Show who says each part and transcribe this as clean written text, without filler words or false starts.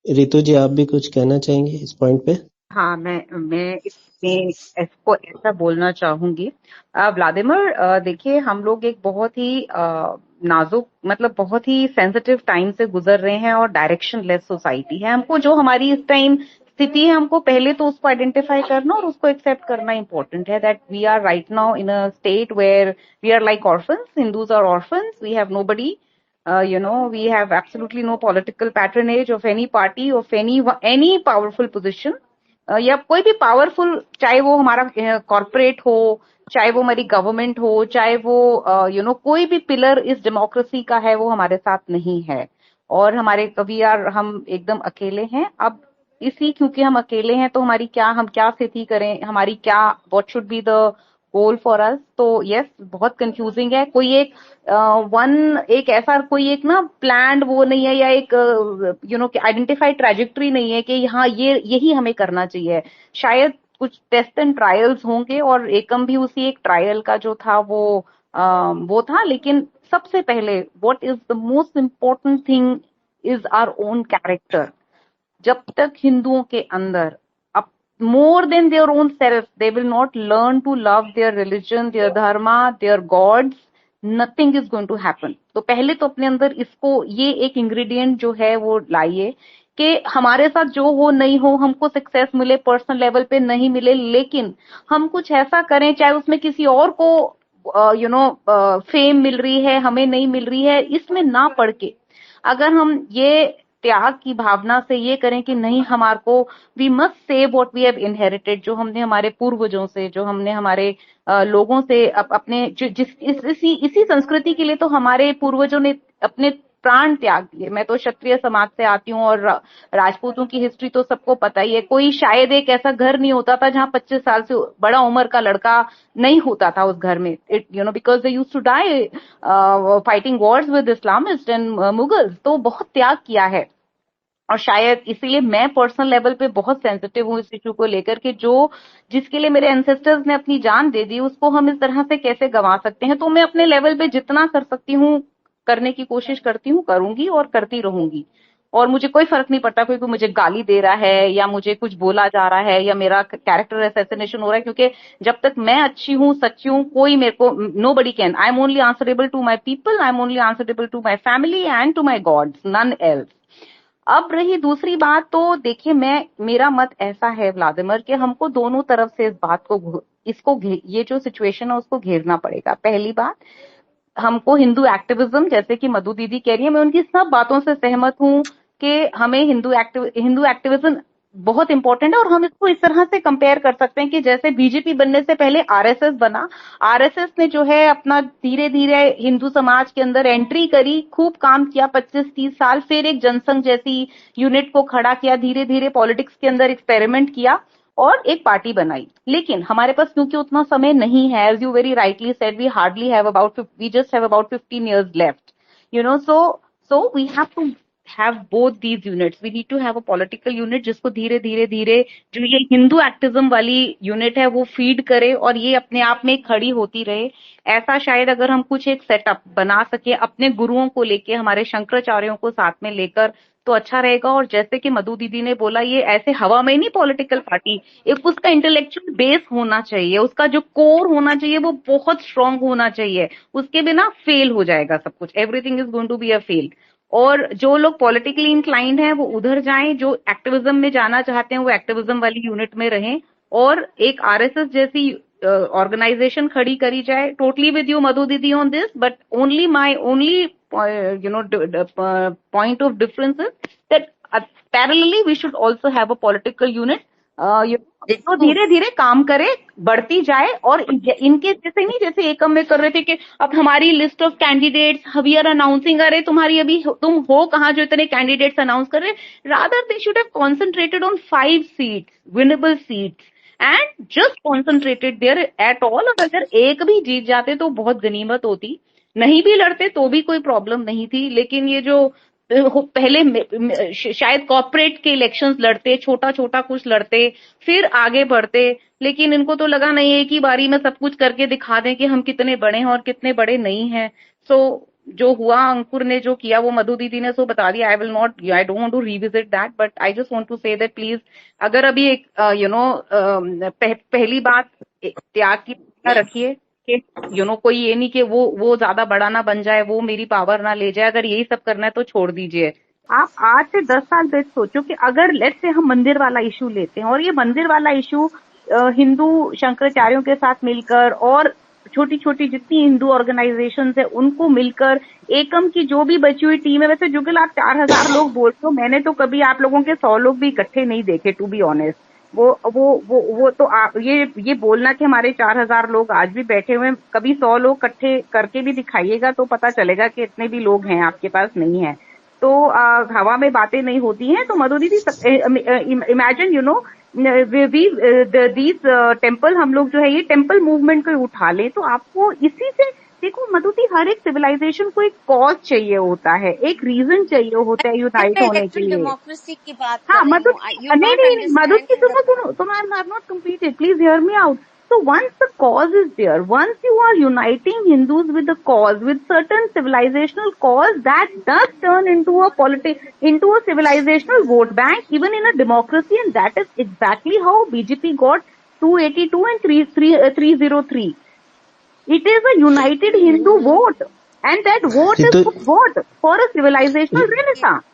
Speaker 1: रितु जी, आप भी कुछ कहना चाहेंगे इस पॉइंट पे?
Speaker 2: हाँ, मैं इसमें इसको ऐसा बोलना चाहूंगी। व्लादिमीर, देखिए हम लोग एक बहुत ही नाजुक, मतलब बहुत ही सेंसिटिव टाइम से गुजर रहे हैं, और डायरेक्शन लेस सोसाइटी है। हमको जो हमारी इस टाइम स्थिति है, हमको पहले तो उसको आइडेंटिफाई करना और उसको एक्सेप्ट करना इम्पोर्टेंट है, that we are right now in a state where we are like orphans. Hindus are orphans, we have nobody. We have absolutely no political patronage of any party, of any powerful position, या कोई भी powerful, चाहे वो हमारा corporate हो, चाहे वो हमारी गवर्नमेंट हो, चाहे वो कोई भी पिलर इस डेमोक्रेसी का है, वो हमारे साथ नहीं है। और हमारे कभी यार हम एकदम अकेले हैं अब। इसी क्योंकि हम अकेले हैं तो हम क्या स्थिति करें, हमारी क्या, what should be the goal for us. तो यस, बहुत कंफ्यूजिंग है। कोई एक एक ऐसा कोई एक ना प्लान्ड वो नहीं है, या एक आइडेंटिफाइड ट्रैजेक्टरी नहीं है कि हाँ ये यही हमें करना चाहिए। शायद कुछ टेस्ट एंड ट्रायल्स होंगे, और एकम भी उसी एक ट्रायल का जो था वो था। लेकिन सबसे पहले what is the most important thing is our own character. जब तक हिंदुओं के अंदर अब more than their own self they will not learn to love their religion, their dharma, their gods, nothing is going to happen. तो पहले तो अपने अंदर इसको, ये एक इंग्रेडिएंट जो है वो लाइए कि हमारे साथ जो हो नहीं हो, हमको सक्सेस मिले पर्सनल लेवल पे नहीं मिले, लेकिन हम कुछ ऐसा करें, चाहे उसमें किसी और को फेम मिल रही है, हमें नहीं मिल रही है, इसमें ना पड़ के अगर हम ये त्याग की भावना से ये करें कि नहीं, हमारे को we must save what we have inherited, जो हमने हमारे पूर्वजों से, जो हमने हमारे लोगों से, अपने इसी संस्कृति के लिए तो हमारे पूर्वजों ने अपने प्राण त्याग दिए। मैं तो क्षत्रिय समाज से आती हूँ, और राजपूतों की हिस्ट्री तो सबको पता ही है। कोई शायद एक ऐसा घर नहीं होता था जहां 25 साल से बड़ा उम्र का लड़का नहीं होता था उस घर में, because they used to die fighting wars with Islamist and Mughals. तो बहुत त्याग किया है। और शायद इसीलिए मैं पर्सनल लेवल पे बहुत सेंसिटिव हूँ इस इशू को लेकर के, जो जिसके लिए मेरे एंसेस्टर्स ने अपनी जान दे दी, उसको हम इस तरह से कैसे गंवा सकते हैं। तो मैं अपने लेवल पे जितना कर सकती हूँ करने की कोशिश करती हूँ, करूंगी और करती रहूंगी। और मुझे कोई फर्क नहीं पड़ता कोई मुझे गाली दे रहा है, या मुझे कुछ बोला जा रहा है, या मेरा कैरेक्टर असैसिनेशन हो रहा है, क्योंकि जब तक मैं अच्छी हूँ, सच्ची हूँ, कोई मेरे को, nobody can, I am only answerable to my people, I am only answerable to my family and to my gods, none else. अब रही दूसरी बात, तो देखिए मेरा मत ऐसा है व्लादिमीर, कि हमको दोनों तरफ से इस बात को ये जो सिचुएशन है उसको घेरना पड़ेगा। पहली बात, हमको हिंदू एक्टिविज्म, जैसे कि मधु दीदी कह रही है, मैं उनकी सब बातों से सहमत हूँ कि हमें हिंदू एक्टिविज्म बहुत इंपॉर्टेंट है। और हम इसको इस तरह से कंपेयर कर सकते हैं कि जैसे बीजेपी बनने से पहले आरएसएस बना। आरएसएस ने जो है अपना धीरे धीरे हिंदू समाज के अंदर एंट्री करी, खूब काम किया 25-30 साल, फिर एक जनसंघ जैसी यूनिट को खड़ा किया, धीरे धीरे पॉलिटिक्स के अंदर एक्सपेरिमेंट किया और एक पार्टी बनाई। लेकिन हमारे पास क्योंकि उतना समय नहीं है, as you very rightly said, we just have about 15 years लेफ्ट, so we have both these units. We need to have a political unit जिसको धीरे धीरे धीरे जो ये हिंदू एक्टिज्म वाली यूनिट है वो फीड करे, और ये अपने आप में खड़ी होती रहे। ऐसा शायद अगर हम कुछ एक सेटअप बना सके अपने गुरुओं को लेके, हमारे शंकराचार्यों को साथ में लेकर, तो अच्छा रहेगा। और जैसे कि मधु दीदी ने बोला, ये ऐसे हवा में नहीं पॉलिटिकल पार्टी, एक उसका इंटेलेक्चुअल बेस होना चाहिए, उसका जो कोर होना चाहिए वो बहुत स्ट्रांग होना चाहिए। उसके बिना फेल हो जाएगा सब कुछ, everything is going to be a fail. और जो लोग पॉलिटिकली इंक्लाइंड हैं वो उधर जाएं, जो एक्टिविज्म में जाना चाहते हैं वो एक्टिविज्म वाली यूनिट में रहें, और एक आरएसएस जैसी ऑर्गेनाइजेशन खड़ी करी जाए। टोटली विद यू मधु दीदी on this, but only my only point of difference is that parallelly we should also have a political unit, जो
Speaker 3: देखो,
Speaker 2: धीरे धीरे काम करे, बढ़ती जाए। और इनके जैसे नहीं, जैसे एकम में कर रहे थे कि अब हमारी list of candidates we are announcing, अरे तुम्हारी अभी तुम हो कहाँ जो इतने कैंडिडेट्स अनाउंस कर रहे। Rather they should have concentrated on 5 seats, winnable seats, and just concentrated there at all. और अगर एक भी जीत जाते तो बहुत गनीमत होती, नहीं भी लड़ते तो भी कोई प्रॉब्लम नहीं थी। लेकिन ये जो पहले शायद कॉर्पोरेट के इलेक्शंस लड़ते, छोटा छोटा कुछ लड़ते, फिर आगे बढ़ते, लेकिन इनको तो लगा नहीं, एक ही बारी में सब कुछ करके दिखा दें कि हम कितने बड़े हैं और कितने बड़े नहीं हैं। सो जो हुआ अंकुर ने जो किया वो मधु दीदी ने सो बता दिया. I don't want to revisit that, but I just want to say that please, अगर अभी एक पहली बात त्याग की रखिए कि कोई ये नहीं कि वो ज्यादा बड़ा ना बन जाए, वो मेरी पावर ना ले जाए. अगर यही सब करना है तो छोड़ दीजिए. आप आज से 10 साल पहले सोचो कि अगर लेट्स से हम मंदिर वाला इशू लेते हैं, और ये मंदिर वाला इशू हिंदू शंकराचार्यों के साथ मिलकर और छोटी छोटी जितनी हिंदू ऑर्गेनाइजेशंस है उनको मिलकर, एकम की जो भी बची हुई टीम है, वैसे जुगल आप 4000 लोग बोलते हो, मैंने तो कभी आप लोगों के 100 लोग भी इकट्ठे नहीं देखे, टू बी ऑनेस्ट. वो तो आप ये बोलना कि हमारे 4000 लोग आज भी बैठे हुए हैं, कभी 100 लोग इकट्ठे करके भी दिखाइएगा तो पता चलेगा कि इतने भी लोग हैं, आपके पास नहीं है. तो हवा में बातें नहीं होती हैं. तो मधु दीदी, इमेजिन दीज टेम्पल, हम लोग जो है ये टेम्पल मूवमेंट को उठा ले, तो आपको इसी से देखो मधु दी, हर एक सिविलाइजेशन को एक कॉज चाहिए होता है, एक रीजन चाहिए होता है यूनाइट होने के लिए.
Speaker 3: डेमोक्रेसी की बात
Speaker 2: हाँ
Speaker 3: कर
Speaker 2: मधु,
Speaker 3: रही हूँ.
Speaker 2: नहीं मधु की सुनो, तो I am not completed, please hear me out. So once the cause is there, once you are uniting Hindus with the cause, with certain civilizational cause, that does turn into into a civilizational vote bank, even in a democracy, and that is exactly how BJP got 282 and 303. It is a united Hindu vote, and that vote is what? For a civilizational renaissance.